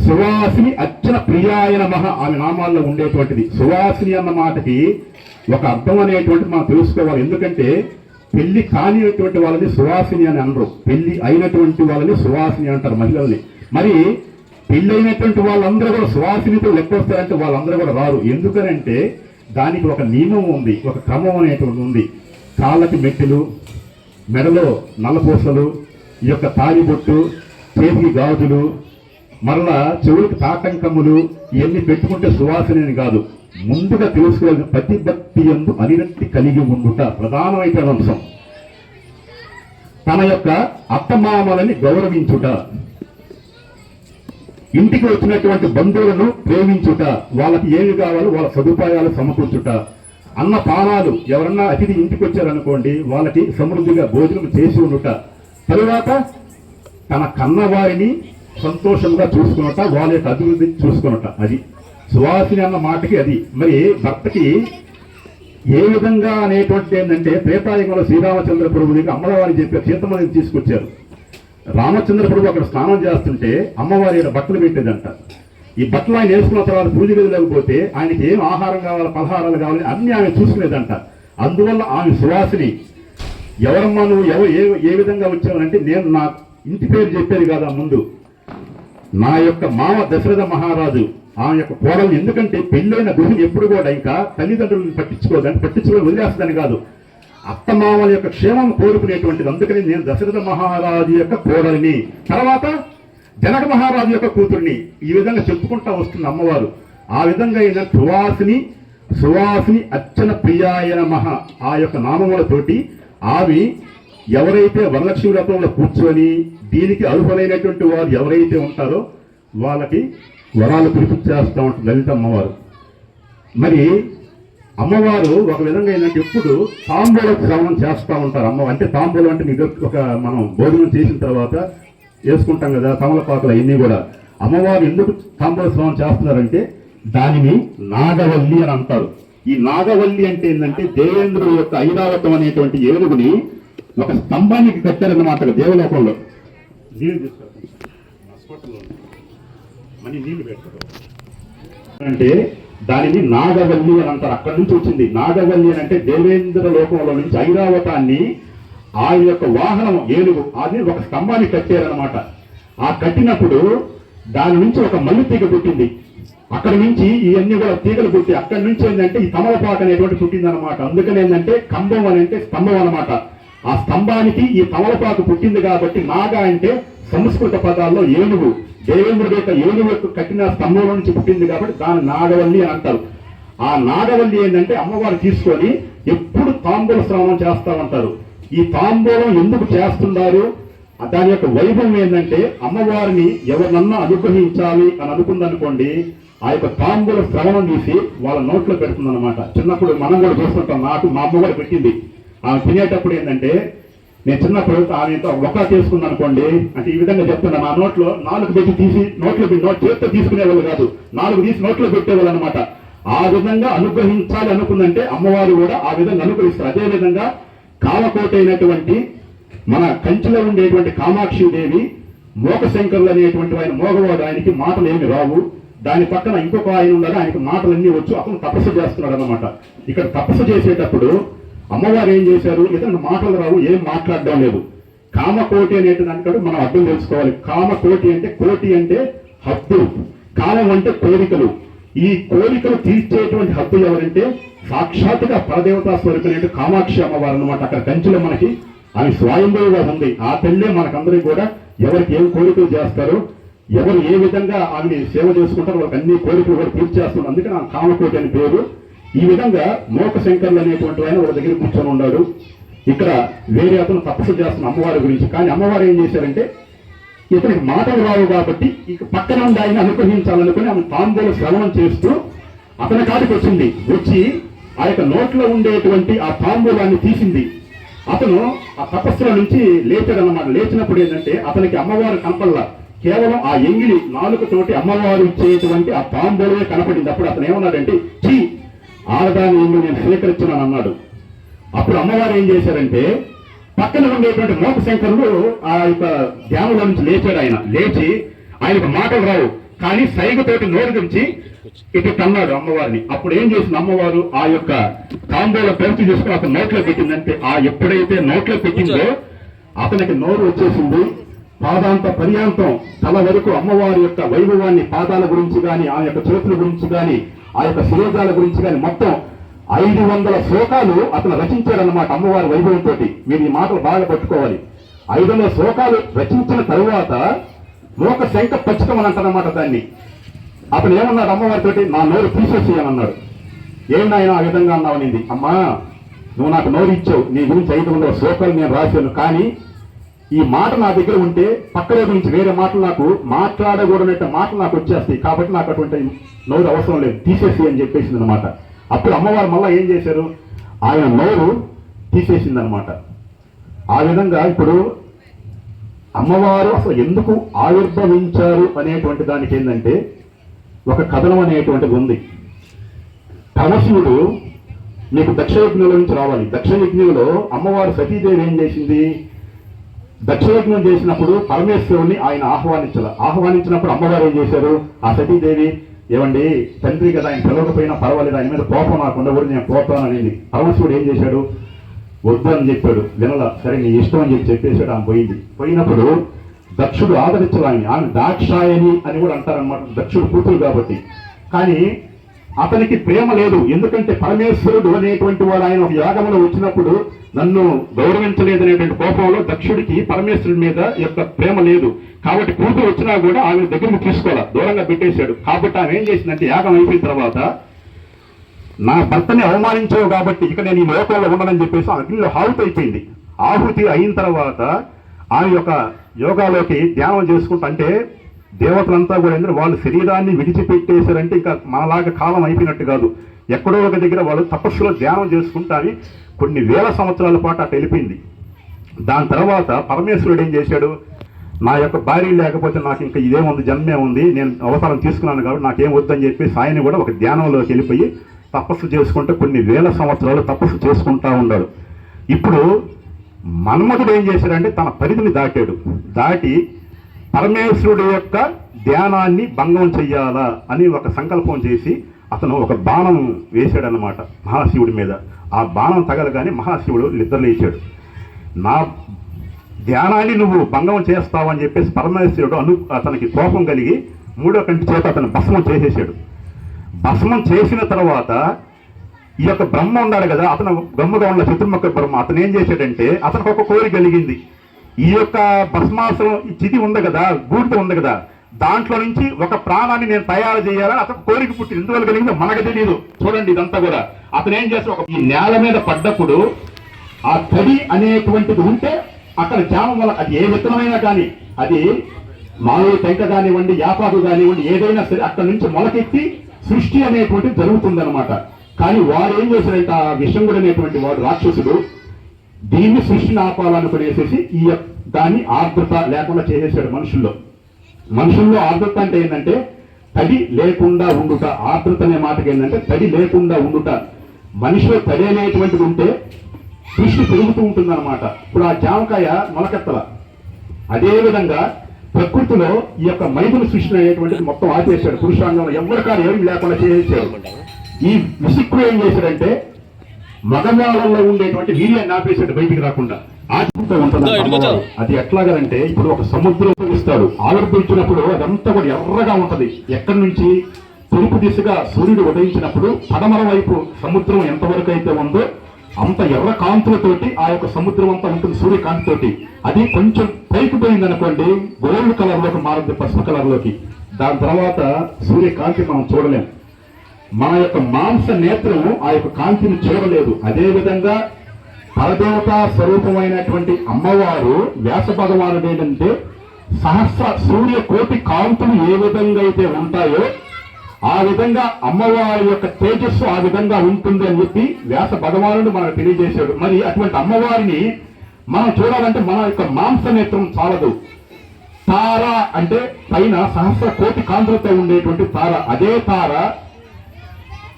సువాసిని అర్చన ప్రియాయ నమః ఆమె నామాల్లో ఉండేటువంటిది. సువాసిని అన్న మాటకి ఒక అర్థం అనేటువంటిది మనం తెలుసుకోవాలి. ఎందుకంటే పెళ్లి కానిటువంటి వాళ్ళని సువాసిని అని అనరు, పెళ్లి అయినటువంటి వాళ్ళని సువాసిని అంటారు మహిళల్ని. మరి పెళ్లి అయినటువంటి వాళ్ళందరూ కూడా సువాసినితో లెక్క వస్తారంటే వాళ్ళందరూ కూడా రారు. ఎందుకనంటే దానికి ఒక నియమం ఉంది, ఒక క్రమం అనేటువంటి ఉంది. కాళ్ళకి మెట్టెలు, మెడలో నల్లపూసలు, ఈ యొక్క తాలిబొట్టు, చేతికి గాజులు, మరలా చెవులకు తాటంకములు ఇవన్నీ పెట్టుకుంటే సువాసన అని కాదు. ముందుగా తెలుసుకోవాల్సిన ప్రతిభక్తి యందు అనిరక్తి కలిగి ఉండుట ప్రధానమైన అంశం. తన యొక్క అత్తమామలని గౌరవించుట, ఇంటికి వచ్చినటువంటి బంధువులను ప్రేమించుట, వాళ్ళకి ఏమి కావాలో వాళ్ళ సదుపాయాలు సమకూర్చుట, అన్న పానాలు ఎవరన్నా అతిథి ఇంటికి వచ్చారనుకోండి వాళ్ళకి సమృద్ధిగా భోజనం చేసి ఉండుట, తరువాత తన కన్నవారిని సంతోషంగా చూసుకున్నట, వాళ్ళ యొక్క అభివృద్ధి చూసుకున్నట. అది సువాసిని అన్న మాటకి అది. మరి భర్తకి ఏ విధంగా అనేటువంటి ఏంటంటే త్రేతాయుగంలో శ్రీరామచంద్ర ప్రభువుకి అమ్మవారి చెప్పే సీతమ్మని తీసుకొచ్చారు. రామచంద్ర ప్రభు అక్కడ స్నానం చేస్తుంటే అమ్మవారి బట్టలు పెట్టేదంట. ఈ బట్టలు ఆయన వేసుకున్న తర్వాత పూజ గదిలోకి పోతే ఆయనకి ఏం ఆహారం కావాలి, పలహారాలు కావాలి అన్ని ఆమె చూసుకునేదంట. అందువల్ల ఆమె సువాసిని. ఎవరమ్మా నువ్వు ఏ విధంగా వచ్చావనంటే నేను నా ఇంటి పేరు చెప్పేది కాదా ముందు, నా యొక్క మామ దశరథ మహారాజు ఆమె యొక్క కోడలు. ఎందుకంటే పెళ్ళైన గృహిణి ఎప్పుడు కూడా ఇంకా తల్లిదండ్రులను పట్టించుకోని వదిలేస్తుందని కాదు, అత్తమామల యొక్క క్షేమం కోరుకునేటువంటిది. అందుకని నేను దశరథ మహారాజు యొక్క కోడలిని, తర్వాత జనక మహారాజు యొక్క కూతుర్ని, ఈ విధంగా చెప్పుకుంటా వస్తుంది అమ్మవారు. ఆ విధంగా అయిన సువాసిని అర్చన ప్రియాయ నమః ఆ యొక్క నామములతోటి ఆమె ఎవరైతే వరలక్ష్మి వ్రతంలో కూర్చొని దీనికి అర్హులైనటువంటి వారు ఎవరైతే ఉంటారో వాళ్ళకి వరాలు కురిపించేస్తూ ఉంటుంది లలిత అమ్మవారు. మరి అమ్మవారు ఒక విధంగా ఏంటంటే ఎప్పుడు తాంబూల శ్రవణం చేస్తూ ఉంటారు అమ్మ. అంటే తాంబూలం అంటే మీకు ఒక మనం భోజనం చేసిన తర్వాత వేసుకుంటాం కదా తమలపాకులు అవన్నీ కూడా. అమ్మవారు ఎందుకు తాంబూల శ్రవణం చేస్తున్నారంటే దానిని నాగవల్లి అని అంటారు. ఈ నాగవల్లి అంటే ఏంటంటే దేవేంద్రుడు యొక్క ఐరావతం అనేటువంటి ఏనుగుని ఒక స్తంభానికి కట్టారన్నమాట దేవలోకంలో. నీళ్ళు తీసుకొస్తారు నీళ్లు పెడతారు అంటే దానిని నాగవల్లి అని అంటారు. అక్కడి నుంచి వచ్చింది నాగవల్లి అని అంటే దేవేంద్ర లోకంలో నుంచి ఐరావతాన్ని ఆయన యొక్క వాహనం ఏనుగు అది ఒక స్తంభాన్ని కట్టారనమాట. ఆ కట్టినప్పుడు దాని నుంచి ఒక మల్లి తీగ పుట్టింది. అక్కడి నుంచి ఇవన్నీ కూడా తీగలు పుట్టి అక్కడి నుంచి ఏంటంటే ఈ తమలపాకు అనేటువంటి పుట్టింది అనమాట. అందుకని ఏంటంటే కంబం అని అంటే స్తంభం అనమాట. ఆ స్తంభానికి ఈ తమలపాకు పుట్టింది కాబట్టి నాగ అంటే సంస్కృత పదాల్లో ఏనుగు, దేవేంద్రుడి యొక్క ఏనుగు కట్టిన స్తంభంలో నుంచి పుట్టింది కాబట్టి దాన్ని నాగవల్లి అని అంటారు. ఆ నాగవల్లి ఏంటంటే అమ్మవారు తీసుకొని ఎప్పుడు తాంబూల శ్రవణం చేస్తూ ఉంటారు. ఈ తాంబూలం ఎందుకు చేస్తున్నారు, దాని యొక్క వైభవం ఏంటంటే అమ్మవారిని ఎవరినన్నా అనుగ్రహించాలి అని అనుకుందనుకోండి, ఆ యొక్క తాంబూల శ్రవణం తీసి వాళ్ళ నోట్లో పెడుతుందన్నమాట. చిన్నప్పుడు మనం కూడా చూస్తుంటాం, నాకు మా అమ్మ కూడా పెట్టింది. ఆమె తినేటప్పుడు ఏంటంటే, నేను చిన్నప్పుడు ఆమెతో ఒక చేసుకుంది అనుకోండి, అంటే ఈ విధంగా చెప్తున్నా, నా నోట్లో 4 పెట్టి తీసి చేతితో తీసుకునేవాళ్ళు కాదు, 4 తీసి నోట్లో పెట్టేవాళ్ళు అనమాట. ఆ విధంగా అనుగ్రహించాలి అనుకుందంటే అమ్మవారు కూడా ఆ విధంగా అనుగ్రహిస్తారు. అదే విధంగా కామకోట అయినటువంటి మన కంచిలో ఉండేటువంటి కామాక్షి దేవి, మోకశంకరులు అనేటువంటి ఆయన మోగవాడు, ఆయనకి మాటలు ఏమి రావు. దాని పక్కన ఇంకొక ఆయన ఉన్నాడు, ఆయనకి మాటలన్నీ వచ్చు, అతను తపస్సు చేస్తున్నాడు అనమాట. ఇక్కడ తపస్సు చేసేటప్పుడు అమ్మవారు ఏం చేశారు, ఇతను మాటలు రావు, ఏం మాట్లాడడం లేదు. కామకోటి అనేటువంటి మనం అర్థం తెలుసుకోవాలి. కామకోటి అంటే, కోటి అంటే హద్దు, కామం అంటే కోరికలు. ఈ కోరికలు తీర్చేటువంటి హద్దు ఎవరంటే సాక్షాత్తుగా పరదేవతా స్వరూపినట్టు కామాక్షి అమ్మవారు అనమాట. అక్కడ కంచిలో మనకి ఆమె స్వయంభూగా ఉంది. ఆ తల్లే మనకందరికీ కూడా ఎవరికి ఏం కోరికలు చేస్తారో, ఎవరు ఏ విధంగా ఆమెని సేవ చేసుకుంటారో వాళ్ళకి అన్ని కోరికలు కూడా తీర్చేస్తున్నారు. అందుకే నా కామకోటి అని పేరు. ఈ విధంగా మోకశంకరులు అనేటువంటి ఆయన ఒక దగ్గర కూర్చొని ఉన్నాడు. ఇక్కడ వేరే అతను తపస్సు చేస్తున్న అమ్మవారి గురించి. కానీ అమ్మవారు ఏం చేశారంటే, ఇతనికి మాటలు రావు కాబట్టి ఇక పక్కన ఉండి ఆయన అనుగ్రహించాలనుకుని ఆమె తాంబూల శ్రవణం చేస్తూ అతని కాడికి వచ్చింది. వచ్చి ఆ యొక్క నోట్లో ఉండేటువంటి ఆ తాంబూలాన్ని తీసింది. అతను ఆ తపస్సుల నుంచి లేచాడన్నమాట. లేచినప్పుడు ఏంటంటే అతనికి అమ్మవారు కనపడలా, కేవలం ఆ ఎంగిలి నాలుకతోటి అమ్మవారు ఇచ్చేటువంటి ఆ తాంబూలమే కనపడింది. అప్పుడు అతను ఏమన్నాడంటే, చీ, ఆడదాని ఎంగిలి నేను స్వీకరించున్నాను అన్నాడు. అప్పుడు అమ్మవారు ఏం చేశారంటే, పక్కన ఉండేటువంటి మోకశంకరుడు ఆ యొక్క ధ్యానంలో నుంచి లేచాడు. ఆయన లేచి, ఆయనకు మాటలు రావు కానీ సైగతోటి నోరు గురించి ఇటు కన్నాడు అమ్మవారిని. అప్పుడు ఏం చేసింది అమ్మవారు, ఆ యొక్క తాంబూల పెంచి చేసుకుని అతను నోట్లో పెట్టిందంటే, ఆ ఎప్పుడైతే నోట్లో పెట్టిందో అతనికి నోరు వచ్చేసింది. పాదాంత పర్యాంతం తల వరకు అమ్మవారి యొక్క వైభవాన్ని, పాదాల గురించి కానీ, ఆ యొక్క చేతుల గురించి కానీ, ఆ యొక్క శిరోజాల గురించి కానీ మొత్తం 500 శ్లోకాలు అతను రచించాడన్నమాట అమ్మవారి వైభవంతో. మీరు ఈ మాటలు బాగా పట్టుకోవాలి. 500 శ్లోకాలు రచించిన తరువాత మోకశంక పచ్చితం అని అంటారన్నమాట దాన్ని. అతను ఏమన్నాడు అమ్మవారితోటి, నా నోరు తీసేసి అని అన్నాడు. ఏమైనా ఆ విధంగా అన్నావనింది. అమ్మా, నువ్వు నాకు నోరు ఇచ్చావు, నీ గురించి 500 శ్లోకాలు నేను రాశాను, కానీ ఈ మాట నా దగ్గర ఉంటే పక్కన గురించి వేరే మాటలు నాకు మాట్లాడకూడనట్టు మాటలు నాకు వచ్చేస్తాయి, కాబట్టి నాకు అటువంటి నోరు అవసరం లేదు, తీసేసి అని చెప్పేసింది అనమాట. అప్పుడు అమ్మవారు మళ్ళా ఏం చేశారు, ఆయన నోరు తీసేసింది అనమాట. ఆ విధంగా ఇప్పుడు అమ్మవారు అసలు ఎందుకు ఆవిర్భవించారు అనేటువంటి దానికి ఏంటంటే ఒక కథనం అనేటువంటిది ఉంది. పరమశివుడు మీకు దక్షయజ్ఞంలో నుంచి రావాలి. దక్షయజ్ఞంలో అమ్మవారు సతీదేవి ఏం చేసింది, దక్షయజ్ఞం చేసినప్పుడు పరమేశ్వరుని ఆయన ఆహ్వానించినప్పుడు అమ్మవారు ఏం చేశారు, ఆ సతీదేవి, ఏమండి తండ్రి కదా, ఆయన పిలవకపోయినా పర్వాలేదు, ఆయన మీద కోపం నాకు ఉండకూడదు, నేను పోతాను అనేది. పరమశివుడు ఏం చేశాడు, వద్దు అని చెప్పాడు. వినలా, సరే నీ ఇష్టం అని చెప్పేశాడు. ఆమె పోయింది. పోయినప్పుడు దక్షుడు ఆదరించాలి. ఆమె దాక్షాయని అని కూడా అంటారనమాట, దక్షుడు కూతురు కాబట్టి. కానీ అతనికి ప్రేమ లేదు, ఎందుకంటే పరమేశ్వరుడు అనేటువంటి వాడు ఆయన ఒక యాగంలో వచ్చినప్పుడు నన్ను గౌరవించలేదనేటువంటి కోపంలో దక్షుడికి పరమేశ్వరుడి మీద యొక్క ప్రేమ లేదు. కాబట్టి కూతురు వచ్చినా కూడా ఆమె దగ్గరకు తీసుకోవాలి, దూరంగా పెట్టేశాడు. కాబట్టి ఆమె ఏం చేసిందంటే, యాగం అయిపోయిన తర్వాత నా భర్తని అవమానించావు కాబట్టి ఇక నేను ఈ లోకంలో ఉండనని చెప్పేసి అగ్నిలో ఆహుతి అయిపోయింది. ఆహుతి అయిన తర్వాత ఆమె యొక్క యోగాలోకి ధ్యానం చేసుకుంటా, అంటే దేవతలంతా కూడా ఎందుకు వాళ్ళు శరీరాన్ని విడిచిపెట్టేశారంటే ఇంకా మనలాగా కాలం అయిపోయినట్టు కాదు. ఎక్కడో ఒక దగ్గర వాళ్ళు తపస్సులో ధ్యానం చేసుకుంటాని కొన్ని వేల సంవత్సరాల పాటు అటు వెళ్ళిపోయింది. దాని తర్వాత పరమేశ్వరుడు ఏం చేశాడు, నా యొక్క భార్య లేకపోతే నాకు ఇంకా ఇదేముంది, జన్మే ఉంది, నేను అవతారం తీసుకున్నాను కాబట్టి నాకేం వద్దని చెప్పి ఆయన కూడా ఒక ధ్యానంలోకి వెళ్ళిపోయి తపస్సు చేసుకుంటే కొన్ని వేల సంవత్సరాలు తపస్సు చేసుకుంటా ఉన్నాడు. ఇప్పుడు మన్మధుడు ఏం చేశాడంటే తన పరిధిని దాటాడు. దాటి పరమేశ్వరుడు యొక్క ధ్యానాన్ని భంగం చెయ్యాలా అని ఒక సంకల్పం చేసి అతను ఒక బాణం వేశాడనమాట మహాశివుడి మీద. ఆ బాణం తగలగానే మహాశివుడు నిద్రలేచాడు. నా ధ్యానాన్ని నువ్వు భంగం చేస్తావని చెప్పేసి పరమేశ్వరుడు అతనికి కోపం కలిగి 3వ కంటి చేత అతను భస్మం చేసేసాడు. భస్మం చేసిన తర్వాత ఈ యొక్క బ్రహ్మ ఉన్నాడు కదా, అతను బ్రహ్మగా ఉన్న చతుర్ముఖ బ్రహ్మ, అతను ఏం చేశాడంటే అతనికి ఒక కోరిక కలిగింది. ఈ యొక్క భస్మాసం చితి ఉంది కదా, బూడిద ఉంది కదా, దాంట్లో నుంచి ఒక ప్రాణాన్ని నేను తయారు చేయాలని అతను కోరిక పుట్టింది. ఎందువల్ల కలిగిందో మనకు తెలియదు. చూడండి ఇదంతా కూడా. అతను ఏం చేస్తాడు, ఈ నేల మీద పడ్డప్పుడు ఆ తడి అనేటువంటిది ఉంటే అక్కడ జామ వల్ల అది ఏ విత్తనమైనా కానీ, అది మామూలు టెంక కానివ్వండి, యాపాకు కానివ్వండి, ఏదైనా సరే అక్కడి నుంచి మొలకెత్తి సృష్టి అనేటువంటిది జరుగుతుందన్నమాట. కానీ వాడు ఏం చేశాడంటే ఆ విషంగుడు అనేటువంటి వాడు రాక్షసుడు దీన్ని సృష్టిని ఆపాలనుకునేసేసి దాన్ని ఆర్ద్రత లేకుండా చేసేసాడు మనుషుల్లో ఆర్ద్రత అంటే ఏంటంటే తడి లేకుండా ఉండుట. ఆర్ద్రత అనే మాటకి ఏంటంటే తడి లేకుండా ఉండుట. మనిషిలో తడి అనేటువంటిది ఉంటే సృష్టి పెరుగుతూ ఉంటుందన్నమాట. ఇప్పుడు ఆ జామకాయ మొలకెత్తల, అదేవిధంగా ప్రకృతిలో ఈ యొక్క మైదుల సృష్టి అనేటువంటిది మొత్తం ఆపేశాడు. పురుషాంగంలో ఎవరికారు ఏమి లేకుండా చేసేసాడు. ఈ విసుక్కుడు ఏం చేశాడంటే మగవాళ్ళలో ఉండేటువంటి వీర్యాన్ని ఆపేశాడు, బయటికి రాకుండా. ఆత్మతో ఉంటుంది. అది ఎట్లాగంటే ఇప్పుడు ఒక సముద్రం ఉపయోగిస్తాడు, ఆవిర్భవించినప్పుడు అదంతా కూడా ఎర్రగా ఉంటది. ఎక్కడి నుంచి? తూర్పు దిశగా సూర్యుడు ఉదయించినప్పుడు పడమర వైపు సముద్రం ఎంతవరకు అయితే ఉందో అంత ఎర్ర కాంతులతోటి ఆ యొక్క సముద్రం అంతా ఉంటుంది, సూర్యకాంతితోటి. అది కొంచెం పైకి పోయిందనుకోండి గోల్డ్ కలర్ లోకి మారుతుంది, పసుపు కలర్ లోకి. దాని తర్వాత సూర్యకాంతి మనం చూడలేం. మన యొక్క మాంస నేత్రం ఆ యొక్క కాంతిని చూడలేదు. అదేవిధంగా పరదేవతా స్వరూపమైనటువంటి అమ్మవారు వ్యాస భగవానుడు ఏంటంటే సహస్ర సూర్య కోటి కాంతులు ఏ విధంగా అయితే ఉంటాయో ఆ విధంగా అమ్మవారి యొక్క తేజస్సు ఆ విధంగా ఉంటుంది అని చెప్పి వ్యాస భగవానుడు మనకు తెలియజేశాడు. మరి అటువంటి అమ్మవారిని మనం చూడాలంటే మన యొక్క మాంస నేత్రం చాలదు. తార అంటే పైన సహస్ర కోటి కాంతులతో ఉండేటువంటి తార, అదే తార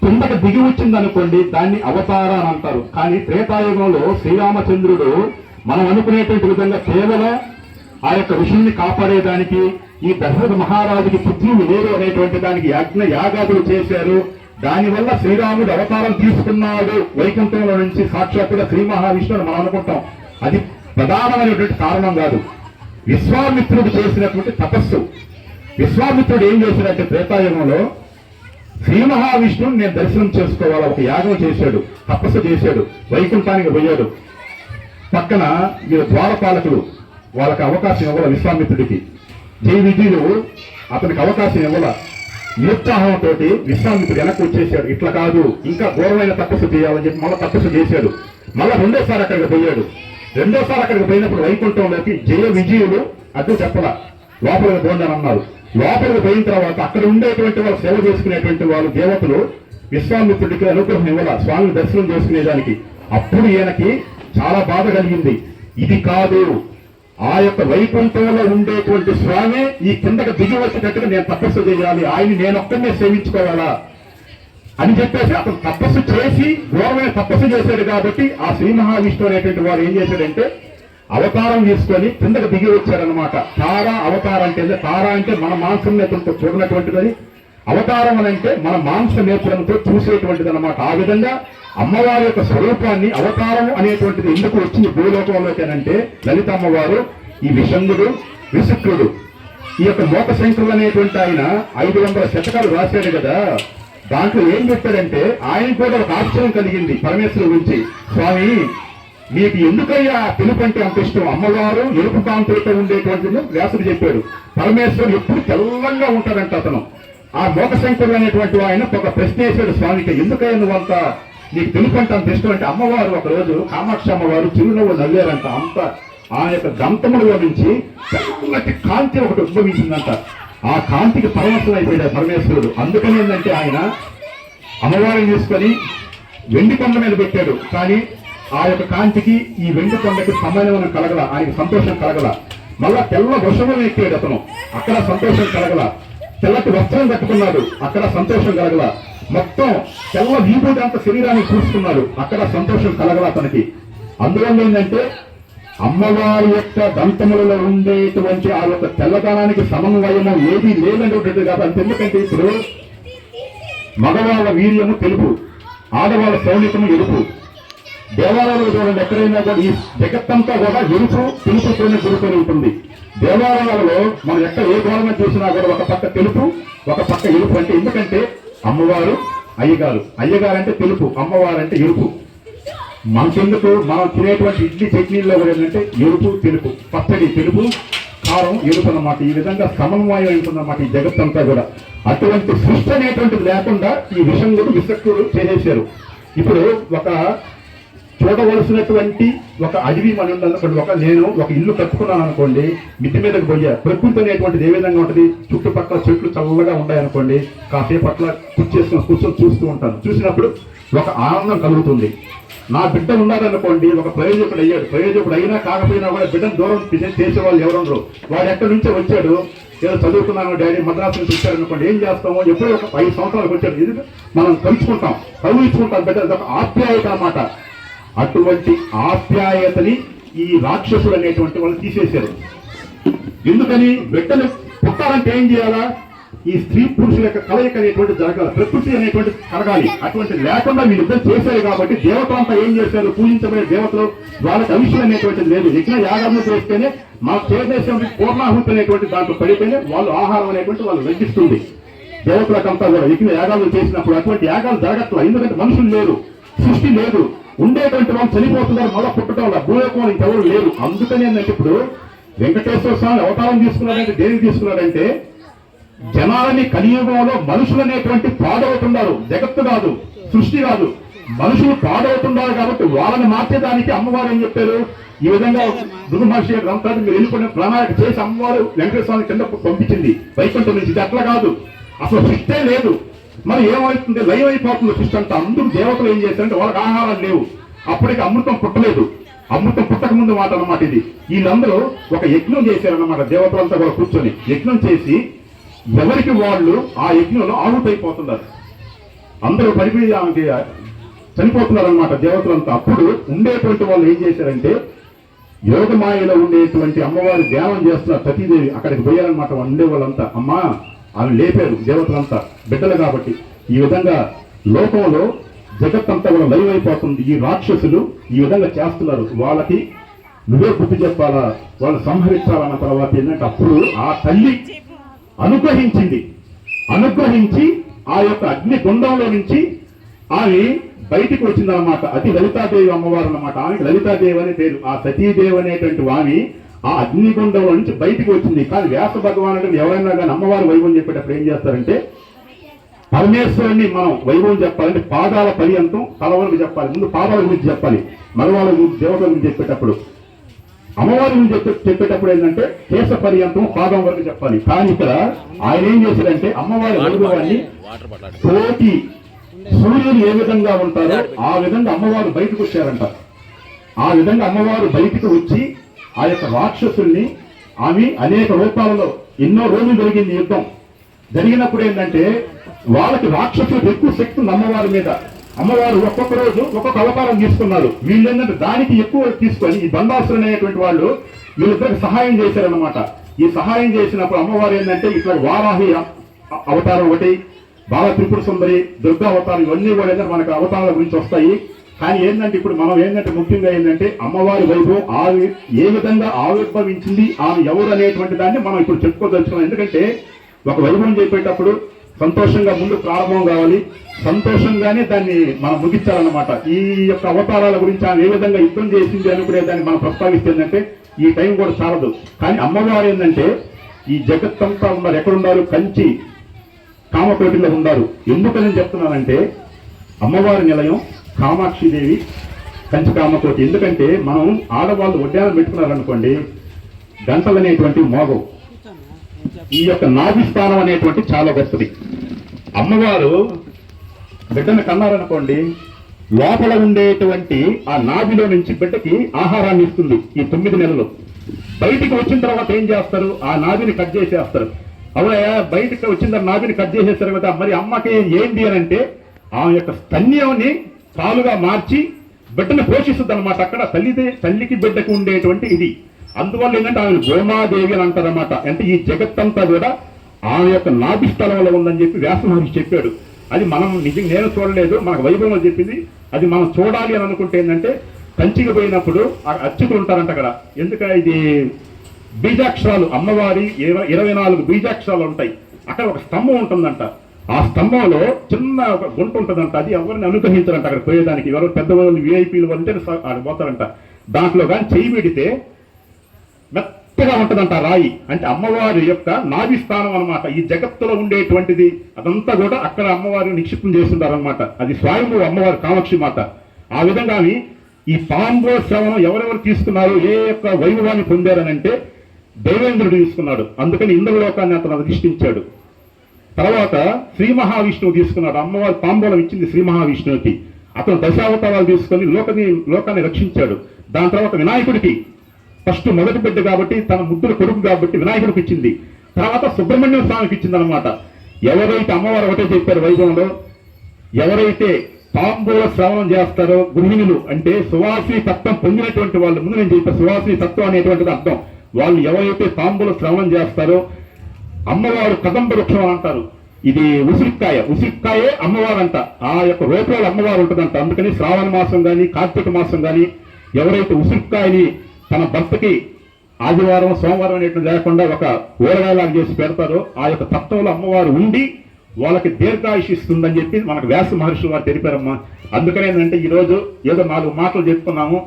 కిందకి దిగి వచ్చిందనుకోండి దాన్ని అవతార అని అంటారు. కానీ త్రేతాయుగంలో శ్రీరామచంద్రుడు మనం అనుకునేటువంటి విధంగా కేవలం ఆ యొక్క ఋషుల్ని కాపాడేదానికి, ఈ దశరథ మహారాజుకి పుత్రులు లేరు అనేటువంటి దానికి యజ్ఞ యాగాదులు చేశారు. దానివల్ల శ్రీరాముడు అవతారం తీసుకున్నాడు వైకుంఠంలో నుంచి సాక్షాత్తుగా శ్రీ మహావిష్ణువుని మనం అనుకుంటాం. అది ప్రధానమైనటువంటి కారణం కాదు. విశ్వామిత్రుడు చేసినటువంటి తపస్సు. విశ్వామిత్రుడు ఏం చేశాడంటే త్రేతాయుగంలో శ్రీ మహావిష్ణువుని నేను దర్శనం చేసుకోవాలా ఒక యాగం చేశాడు, తపస్సు చేశాడు, వైకుంఠానికి పోయాడు. పక్కన వీరు ద్వారపాలకులు వాళ్ళకి అవకాశం ఇవ్వాల విశ్వామిత్రుడికి. జై విజయుడు అతనికి అవకాశం ఇవ్వాల. నిరుత్సాహంతో విశ్వామిత్రుడు వెనక్కి వచ్చేసాడు. ఇట్లా కాదు, ఇంకా ఘోరమైన తపస్సు చేయాలని చెప్పి మళ్ళీ తపస్సు చేశాడు. మళ్ళా రెండోసారి అక్కడికి పోయాడు. రెండోసారి అక్కడికి పోయినప్పుడు వైకుంఠంలోకి జయ విజయుడు అడ్డు చెప్పల, లోపలికి పోండి అన్నారు. లోపలికి పోయిన తర్వాత అక్కడ ఉండేటువంటి వాళ్ళు సేవ చేసుకునేటువంటి వాళ్ళు దేవతలు విశ్వామిత్రుడికి అనుగ్రహం ఇవ్వాల స్వామిని దర్శనం చేసుకునేదానికి. అప్పుడు ఈయనకి చాలా బాధ కలిగింది. ఇది కాదు, ఆ యొక్క వైకుంఠంలో ఉండేటువంటి స్వామి ఈ కిందకి దిగి వచ్చేటట్టుగా నేను తపస్సు చేయాలి, ఆయన నేనొక్కనే సేవించుకోవాలా అని చెప్పేసి అతను తపస్సు చేసి ఘోరమైన తపస్సు చేశాడు. కాబట్టి ఆ శ్రీ మహావిష్ణువు అనేటువంటి వాడు ఏం చేశాడంటే అవతారం తీసుకొని కిందకు దిగి వచ్చాడనమాట. తారా అవతారం అంటే, తారా అంటే మన మాంసం నేత్రంతో చూడనటువంటిది, అవతారం అని అంటే మన మాంస నేత్రంతో చూసేటువంటిది అనమాట. ఆ విధంగా అమ్మవారి యొక్క స్వరూపాన్ని అవతారం అనేటువంటిది ఎందుకు వచ్చింది భూలోకంలోకి అంటే లలిత అమ్మవారు, ఈ విషంగుడు, విశుక్రుడు, ఈ యొక్క మోకశంకరుడు అనేటువంటి ఆయన 500 శతకాలు రాశాడు కదా. దాంట్లో ఏం చెప్పాడంటే ఆయన కూడా ఒక ఆశ్చర్యం కలిగింది పరమేశ్వరుడు గురించి. స్వామి మీకు ఎందుకయ్యా తెలుపు అంటే అంత ఇష్టం? అమ్మవారు ఎరుపు కాంతులతో ఉండేటువంటిది వ్యాసుడు చెప్పాడు. పరమేశ్వరుడు ఎప్పుడు తెల్లంగా ఉంటాడంట. అతను ఆ మోకశంకరుడు అనేటువంటి ఆయన ఒక ప్రశ్న వేశాడు స్వామికి, ఎందుకయ్యా నువ్వంత నీకు తెలుపు అంటే అంత ఇష్టం అంటే, అమ్మవారు ఒకరోజు కామాక్షి అమ్మవారు చిరునవ్వు నవ్వారంట. అంత ఆ యొక్క దంతములో నుంచి తెల్లటి కాంతి ఒకటి ఉద్భవించిందంట. ఆ కాంతికి పరమశం అయిపోయాడు పరమేశ్వరుడు. అందుకని ఏంటంటే ఆయన అమ్మవారిని తీసుకొని వెండి కొండ మీద పెట్టాడు. కానీ ఆ యొక్క కాంతికి ఈ వెండి కొండకి సమానం కలగల, ఆయనకి సంతోషం కలగల. మళ్ళా తెల్ల వృషభం ఎక్కాడు అతను, అక్కడ సంతోషం కలగల. తెల్లటి వస్త్రం కట్టుకున్నాడు, అక్కడ సంతోషం కలగల. మొత్తం తెల్ల విభూతి అంత శరీరాన్ని చూసుకున్నాడు, అక్కడ సంతోషం కలగల అతనికి. అందువల్ల ఏంటంటే అమ్మవారి యొక్క దంతములలో ఉండేటువంటి ఆ యొక్క తెల్లదనానికి సమన్వయము ఏది లేదనేటువంటిది కాదు. అంతెందుకంటే ఇప్పుడు మగవాళ్ళ వీర్యము తెలుపు, ఆడవాళ్ళ సౌలికము ఎరుపు. దేవాలయాలు చూడండి, ఎక్కడైనా కూడా ఈ జగత్తంతా కూడా ఎరుపు తెలుపుతోనే గురుకొని ఉంటుంది. దేవాలయాలలో మనం ఎక్కడ ఏ గోడన చూసినా కూడా ఒక పక్క తెలుపు, ఒక పక్క ఎరుపు. అంటే ఎందుకంటే అమ్మవారు, అయ్యగారు. అయ్యగారు అంటే తెలుపు, అమ్మవారు అంటే ఎరుపు. మనకెందుకు మనం తినేటువంటి ఇడ్లీ చట్నీల్లో కూడా ఏంటంటే ఎరుపు తెలుపు, పచ్చడి తెలుపు, కారం ఎరుపు అన్నమాట. ఈ విధంగా సమన్వయం ఉంటుందన్నమాట ఈ జగత్తంతా కూడా. అటువంటి సృష్టి అనేటువంటిది లేకుండా ఈ విషంగుడు విశక్తుడు చేసేశారు. ఇప్పుడు ఒక చూడవలసినటువంటి ఒక అడవి మనం ఉందనుకోండి, నేను ఒక ఇల్లు కట్టుకున్నాను అనుకోండి, మిద్ది మీదకి పోయా, ప్రకృతి అనేటువంటిది ఏ విధంగా ఉంటుంది, చుట్టుపక్కల చెట్లు చల్లగా ఉన్నాయనుకోండి, కాసేపు అట్లా కూర్చొని చూస్తూ ఉంటాను. చూసినప్పుడు ఒక ఆనందం కలుగుతుంది. నా బిడ్డ ఉన్నారనుకోండి, ఒక ప్రయోజకుడు అయ్యాడు, ప్రయోజకుడు అయినా కాకపోయినా కూడా బిడ్డను దూరం చేసేవాళ్ళు ఎవరుండరు. వాడు ఎక్కడి నుంచో వచ్చాడు, ఏదో చదువుకున్నాను డాడీ మద్రాసు నుంచి వచ్చారనుకోండి, ఏం చేస్తామో ఎప్పుడో ఒక 5 సంవత్సరాలకు వచ్చాడు, ఇది మనం కలుచుకుంటాం బిడ్డ, ఒక ఆప్యాయత అన్నమాట. అటువంటి ఆప్యాయతని ఈ రాక్షసులు అనేటువంటి వాళ్ళు తీసేశారు. ఎందుకని? బిడ్డలు పుట్టాలంటే ఏం చేయాలా? ఈ స్త్రీ పురుషుల యొక్క కలయిక అనేటువంటి జరగాలి, ప్రకృతి అనేటువంటి కలగాలి. అటువంటి లేకుండా వీళ్ళిద్దరు చేశారు కాబట్టి దేవతలంతా ఏం చేశారు, పూజించబడే దేవతలు వాళ్ళకి అవిషయం అనేటువంటిది లేదు. యజ్ఞ యాగము చేస్తేనే మాకు చేసేసిన పూర్ణాహుతి అనేటువంటి దాంట్లో పడితేనే వాళ్ళు ఆహారం అనేటువంటి వాళ్ళు లభిస్తుంది. దేవతలకంతా కూడా యజ్ఞ యాగాలు చేసినప్పుడు అటువంటి యాగాలు జరగట్లా. ఎందుకంటే మనుషులు లేరు, సృష్టి లేదు, ఉండేటువంటి వాళ్ళు చనిపోతున్నారు, మళ్ళీ పుట్టడం వల్ల భూలోకం ఇంకెవరు లేరు. అందుకని ఏంటంటే ఇప్పుడు వెంకటేశ్వర స్వామి అవతారం తీసుకున్నాడంటే దేనికి తీసుకున్నాడంటే జనాలని కలియుగంలో మనుషులు అనేటువంటి పాడవుతున్నారు, జగత్తు కాదు, సృష్టి కాదు, మనుషులు పాడవుతున్నారు కాబట్టి వాళ్ళని మార్చేదానికి అమ్మవారు ఏం చెప్పారు, ఈ విధంగా మృదు మహర్షి గ్రంథాన్ని మీరు వెళ్ళిపోయిన ప్రణాళిక చేసి అమ్మవారు వెంకటేశ్వర స్వామి కింద పంపించింది వైకుంఠం నుంచి. ఇది అట్లా కాదు, అసలు సృష్టే లేదు. మరి ఏమవుతుంది, లైవ్ అయిపోతుంది సృష్టి అంతా. అందరూ దేవతలు ఏం చేశారంటే వాళ్ళకి ఆహారాలు లేవు, అప్పటికి అమృతం పుట్టలేదు. అమృతం పుట్టక ముందు మాట అన్నమాట ఇది. వీళ్ళందరూ ఒక యజ్ఞం చేశారన్నమాట, దేవతలంతా కూడా కూర్చొని యజ్ఞం చేసి ఎవరికి వాళ్ళు ఆ యజ్ఞంలో ఆహుతైపోతున్నారు, అందరూ పడిపోయి ఆమెకి చనిపోతున్నారు అనమాట దేవతలంతా. అప్పుడు ఉండేటువంటి వాళ్ళు ఏం చేశారంటే యోగమాయలో ఉండేటువంటి అమ్మవారి ధ్యానం చేస్తున్న సతీదేవి అక్కడికి పోయారనమాట. ఉండే వాళ్ళంతా అమ్మా ఆమె లేపారు, దేవతలంతా బిడ్డలు కాబట్టి. ఈ విధంగా లోకంలో జగత్తంతా కూడా లైవ్ అయిపోతుంది. ఈ రాక్షసులు ఈ విధంగా చేస్తున్నారు, వాళ్ళకి నువ్వే బుద్ధి చెప్పాలా, వాళ్ళు సంహరించాలన్న తర్వాత ఏంటంటే అప్పుడు ఆ తల్లి అనుగ్రహించి ఆ యొక్క అగ్ని గుండంలో నుంచి ఆమె బయటికి వచ్చిందన్నమాట. అది లలితాదేవి అమ్మవారు అన్నమాట. ఆమెకి లలితాదేవి అనే పేరు. ఆ సతీదేవి అనేటువంటి ఆమె ఆ అగ్నిగుండంలో నుంచి బయటికి వచ్చింది. కానీ వ్యాస భగవానుడు ఎవరైనా కానీ అమ్మవారు వైభవం చెప్పేటప్పుడు ఏం చేస్తారంటే పరమేశ్వరుని మనం వైభవం చెప్పాలంటే పాదాల పర్యంతం తల వరకు చెప్పాలి. ముందు పాదాల గురించి చెప్పాలి, మగవాళ్ళ గురించి దేవతల గురించి చెప్పేటప్పుడు. అమ్మవారి గురించి చెప్పేటప్పుడు ఏంటంటే కేశ పర్యంతం పాదం వరకు చెప్పాలి. కానీ ఇక్కడ ఆయన ఏం చేశాడంటే అమ్మవారి వైభవాన్ని కోటి సూర్యులు ఏ విధంగా ఉంటారో ఆ విధంగా అమ్మవారు బయటకు వచ్చారంట. ఆ విధంగా అమ్మవారు బయటకు వచ్చి ఆ యొక్క రాక్షసుల్ని ఆమె అనేక రూపాలలో ఎన్నో రోజులు జరిగింది యుద్ధం. జరిగినప్పుడు ఏంటంటే వాళ్ళకి రాక్షసులకు ఎక్కువ శక్తి ఉంది అమ్మవారి మీద. అమ్మవారు ఒక్కొక్క రోజు ఒక్కొక్క అవతారం తీసుకున్నారు. వీళ్ళు ఏంటంటే దానికి ఎక్కువ తీసుకొని ఈ బండాసురు అనేటువంటి వాళ్ళు వీళ్ళిద్దరికి సహాయం చేశారన్నమాట. ఈ సహాయం చేసినప్పుడు అమ్మవారు ఏంటంటే ఇట్లా వారాహి అవతారం ఒకటి, బాల త్రిపుర సుందరి, దుర్గా అవతారం, ఇవన్నీ కూడా ఏంటంటే మనకు అవతారాల గురించి వస్తాయి. కానీ ఏంటంటే ఇప్పుడు మనం ఏంటంటే ముఖ్యంగా ఏంటంటే అమ్మవారి వైభవం ఆమె ఏ విధంగా ఆవిర్భవించింది, ఆమె ఎవరు అనేటువంటి దాన్ని మనం ఇప్పుడు చెప్పుకోదలుచుకున్నాం. ఎందుకంటే ఒక వైభవం చెప్పేటప్పుడు సంతోషంగా ముందు ప్రారంభం కావాలి, సంతోషంగానే దాన్ని మనం ముగించాలన్నమాట. ఈ యొక్క అవతారాల గురించి ఆమె ఏ విధంగా యుద్ధం చేసింది అనుకునే దాన్ని మనం ప్రస్తావిస్తే ఏంటంటే ఈ టైం కూడా చాలదు. కానీ అమ్మవారు ఏంటంటే ఈ జగత్తంతా ఉన్నారు. ఎక్కడున్నారు? కంచి కామకోటిలో ఉన్నారు. ఎందుకని చెప్తున్నానంటే అమ్మవారి నిలయం కామాక్షిదేవి కంచి కామకోటి. ఎందుకంటే మనం ఆడవాళ్ళు ఉద్యానం పెట్టుకున్నారనుకోండి, గంటలు అనేటువంటి మోగవు. ఈ యొక్క నాభి స్థానం అనేటువంటి చాలా గొప్పది. అమ్మవారు బిడ్డను కన్నారనుకోండి, లోపల ఉండేటువంటి ఆ నాభిలో నుంచి బిడ్డకి ఆహారాన్ని ఇస్తుంది ఈ 9 నెలలు. బయటికి వచ్చిన తర్వాత ఏం చేస్తారు? ఆ నాభిని కట్ చేసేస్తారు. అవునయ్యా, బయటకు వచ్చిన నాభిని కట్ చేసేస్తారు కదా. మరి అమ్మకి ఏంటి అని అంటే ఆమె యొక్క స్తన్యాన్ని పాలుగా మార్చి బిడ్డను పోషిస్తుంది అనమాట. అక్కడ తల్లికి బిడ్డకు ఉండేటువంటి ఇది. అందువల్ల ఏంటంటే ఆమె గోమాదేవి అని అంటారన్నమాట. అంటే ఈ జగత్తంతా కూడా ఆమె యొక్క నాభి స్థలంలో ఉందని చెప్పి వ్యాస మహర్షి చెప్పాడు. అది మనం నిజంగా నేను చూడలేదు, మనకు వైభవం చెప్పింది. అది మనం చూడాలి అని అనుకుంటే ఏంటంటే కంచికి పోయినప్పుడు అర్చకులు ఉంటారంట అక్కడ. ఎందుకంటే ఇది బీజాక్షరాలు, అమ్మవారి 24 బీజాక్షరాలు ఉంటాయి. అక్కడ ఒక స్తంభం ఉంటుందంట. ఆ స్తంభంలో చిన్న ఒక గుంట ఉంటుందంట. అది ఎవరిని అనుగ్రహించారంట అక్కడ పోయేదానికి. ఎవరు పెద్దవాళ్ళు విఐపీలు అంటే పోతారంట. దాంట్లో కానీ చెయ్యి పెడితే మెత్తగా ఉంటుందంట రాయి. అంటే అమ్మవారి యొక్క నాభి స్థానం అనమాట. ఈ జగత్తులో ఉండేటువంటిది అదంతా కూడా అక్కడ అమ్మవారిని నిక్షిప్తం చేస్తుంటారనమాట. అది స్వయంభూ అమ్మవారి కామాక్షి మాత. ఆ విధంగా ఈ తాంబూల శ్రవణం ఎవరెవరు తీసుకున్నారు, ఏ యొక్క వైభవాన్ని పొందారనంటే దేవేంద్రుడు తీసుకున్నాడు. అందుకని ఇంద్రలోకాన్ని అతను అధిష్ఠించాడు. తర్వాత శ్రీ మహావిష్ణువు తీసుకున్నాడు. అమ్మవారి తాంబూలం ఇచ్చింది శ్రీ మహావిష్ణువుకి. అతను దశావతారాలు తీసుకొని లోకాన్ని రక్షించాడు. దాని తర్వాత వినాయకుడికి ఫస్ట్ మొదటి బిడ్డ కాబట్టి, తన ముద్దుల కొడుకు కాబట్టి వినాయకుడికి ఇచ్చింది. తర్వాత సుబ్రహ్మణ్య స్వామికి ఇచ్చింది అనమాట. ఎవరైతే అమ్మవారు ఒకటే చెప్పారు వైభవంలో, ఎవరైతే తాంబూల శ్రవణం చేస్తారో గృహిణులు అంటే సువాసిని తత్వం పొందినటువంటి వాళ్ళు, ముందు నేను చెప్పాను సువాసిని తత్వం అనేటువంటిది అర్థం. వాళ్ళు ఎవరైతే తాంబూల శ్రవణం చేస్తారో అమ్మవారు కదంబ వృక్షం అంటారు. ఇది ఉసిరికాయే అమ్మవారు అంట. ఆ యొక్క రూపంలో అమ్మవారు ఉంటుందంట. అందుకని శ్రావణ మాసం కానీ కార్తీక మాసం కానీ ఎవరైతే ఉసిరికాయని తన భర్తకి ఆదివారం సోమవారం అనేటువంటి లేకుండా ఒక ఊరగాయలాగా చేసి పెడతారో ఆ యొక్క తత్వంలో అమ్మవారు ఉండి వాళ్ళకి దీర్ఘాయుష్ ఇస్తుందని చెప్పి మనకు వ్యాస మహర్షి వారు తెలిపారమ్మా. అందుకని ఏంటంటే ఈరోజు ఏదో 4 మాటలు చెప్పుకున్నాము.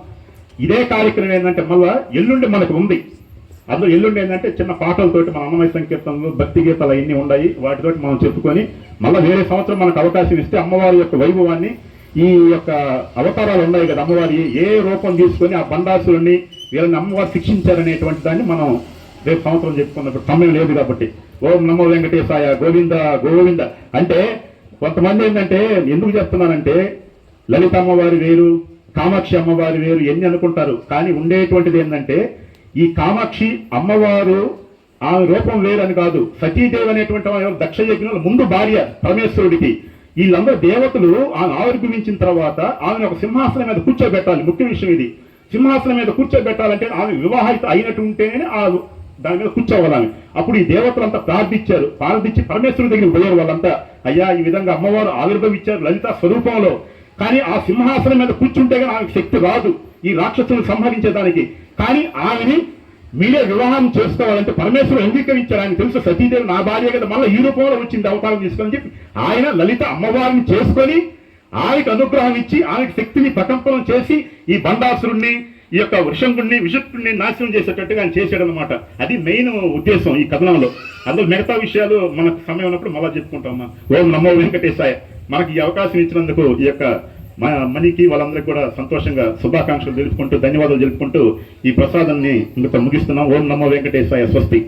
ఇదే కార్యక్రమం ఏంటంటే మళ్ళా ఎల్లుండి మనకు ఉంది. అందులో ఎల్లుండి ఏంటంటే చిన్న పాటలతోటి మన అన్నమయ సంకీర్తనలు భక్తి గీతాలు అవన్నీ ఉన్నాయి. వాటితోటి మనం చెప్పుకొని మళ్ళీ వేరే సంవత్సరం మనకు అవకాశం ఇస్తే అమ్మవారి యొక్క వైభవాన్ని, ఈ యొక్క అవతారాలు ఉన్నాయి కదా అమ్మవారి ఏ రూపం తీసుకొని ఆ బండాసురుణ్ణి వీళ్ళని అమ్మవారు శిక్షించారనేటువంటి దాన్ని మనం రేపు సంవత్సరం చెప్పుకున్నప్పుడు సమయం లేదు కాబట్టి. ఓం నమో వెంకటేశాయ గోవింద గోవింద అంటే కొంతమంది ఏంటంటే ఎందుకు చెప్తున్నానంటే లలిత అమ్మవారి వేరు, కామాక్షి అమ్మవారి వేరు ఎన్ని అనుకుంటారు. కానీ ఉండేటువంటిది ఏంటంటే ఈ కామాక్షి అమ్మవారు ఆమె రూపం వేరని కాదు. సతీదేవి అనేటువంటి దక్ష యజ్ఞంలో ముందు భార్య పరమేశ్వరుడికి. వీళ్ళందరూ దేవతలు ఆమె ఆవిర్భవించిన తర్వాత ఆమెను ఒక సింహాసనం మీద కూర్చోబెట్టాలి. ముఖ్య విషయం ఇది. సింహాసనం మీద కూర్చోబెట్టాలంటే ఆమె వివాహిత అయినట్టు ఉంటేనే దాని మీద కూర్చోవాలి ఆమె. అప్పుడు ఈ దేవతలంతా ప్రార్థించి పరమేశ్వరుడి దగ్గరికి పోయారు. వాళ్ళంతా అయ్యా ఈ విధంగా అమ్మవారు ఆవిర్భవించారు లలిత స్వరూపంలో, కానీ ఆ సింహాసనం మీద కూర్చుంటే కానీ ఆమెకు శక్తి రాదు ఈ రాక్షసులను సంహరించేదానికి. కానీ ఆమెని మీరే వివాహం చేసుకోవాలంటే పరమేశ్వరుడు అంగీకరించారు. ఆయన తెలుసు సతీదేవి నా భార్య కదా, మళ్ళీ ఈ రూపంలో వచ్చింది అవతారం తీసుకొని చెప్పి ఆయన లలిత అమ్మవారిని చేసుకొని ఆమెకు అనుగ్రహం ఇచ్చి ఆమెకు శక్తిని ప్రకంపనం చేసి ఈ బండాసురుణ్ణి, ఈ యొక్క వృషంగుణ్ణి, విషుణ్ణి నాశనం చేసేటట్టుగా ఆయన చేశాడు అనమాట. అది మెయిన్ ఉద్దేశం ఈ కథనంలో. అందులో మిగతా విషయాలు మనకు సమయం ఉన్నప్పుడు మళ్ళా చెప్పుకుంటామా. ఓం నమో వెంకటేశాయ. మనకి ఈ అవకాశం ఇచ్చినందుకు ఈ యొక్క మనీకి వాళ్ళందరికీ కూడా సంతోషంగా శుభాకాంక్షలు తెలుపుకుంటూ ధన్యవాదాలు తెలుపుకుంటూ ఈ ప్రసాదాన్ని ఇంత ముగిస్తున్నాం. ఓం నమో వెంకటేశాయ. స్వస్తి.